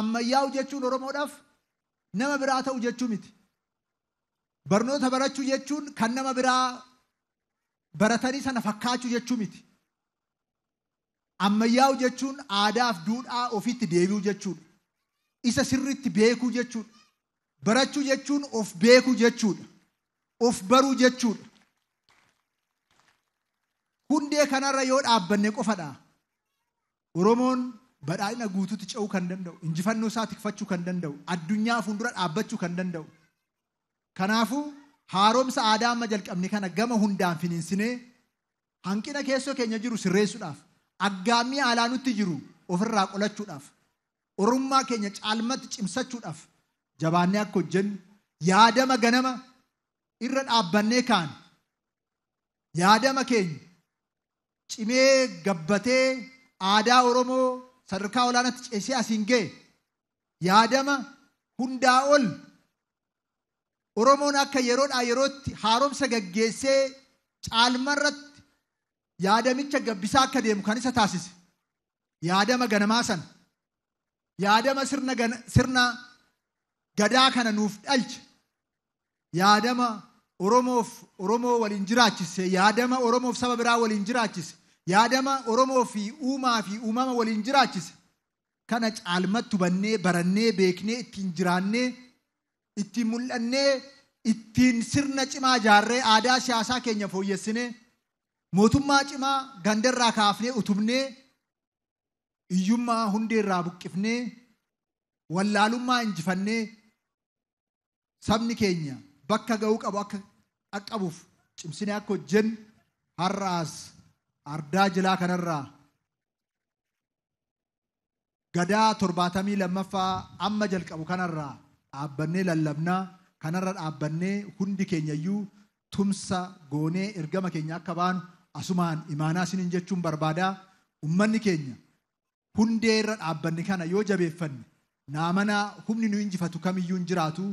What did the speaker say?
ammayyaa'u jechuun Oromoodhaaf nama biraa ta'u jechuu miti. Barnoota barachuu jechuun kan nama biraa baratanii sana fakkaachuu jechuu miti. Ammayyaa'u jechuun aadaaf duudhaa ofitti deebi'uu jechuudha. Isa sirriitti beekuu jechuudha. Barachuu jechuun of beekuu jechuudha. Of baruu jechuudha. Hundee kanarra yoo dhaabbanne qofadha. Oromoon badhaadhina guutuutti ce'uu kan danda'u, injifannoo isaa tikfachuu kan danda'u, addunyaa fuuldura dhaabbachuu kan danda'u. Kanaafuu haaromsa aadaa amma jalqabne kana gama hundaan finiinsinee hanqina keessoo keenya jiru sirreessuudhaaf, aggaammii alaa nutti jiru ofirraa qolachuudhaaf, oromummaa keenya caalmatti cimsachuudhaaf jabaannee akka hojjennu yaadama ganama irra dhaabbannee kaan yaadama keenya cimee gabbatee aadaa Oromoo sadarkaa olaanaatti ceesee asiin ga'e yaadama hundaa ol Oromoon akka yeroodhaa yerootti haaromsa gaggeessee caalmarratti yaadamicha gabbisaa akka deemu kan isa taasise yaadama ganamaa sana yaadama sirna gadaa kana nuuf dhalche yaadama Oromoo waliin jiraachise yaadama Oromoof saba biraa waliin jiraachise yaadama Oromoo fi uumama waliin jiraachise kana caalmatti hubannee barannee beeknee ittiin jiraannee ittiin mul'annee ittiin sirna cimaa ijaarree aadaa siyaasaa keenya fooyyessinee mootummaa cimaa gandarraa kaafnee utubnee iyyummaa hundeerraa buqqifnee wallaalummaa injifannee sabni keenya bakka ga'uu qabu akka qaqqabuuf cimsinee akka hojjennu har'aas ardaa jilaa kanarraa gadaa 72ffaa amma jalqabu kanarraa dhaabbannee lallabnaa kanarra dhaabbannee hundi keenyayyuu tumsa goonee ergama keenya akka baanu asumaan imaanaa isiniin jechuun barbaadaa. Ummanni keenya hundee irra dhaabbanne kana yoo jabeeffanne naamanaa humni nu injifatu kamiyyuu hin jiraatu.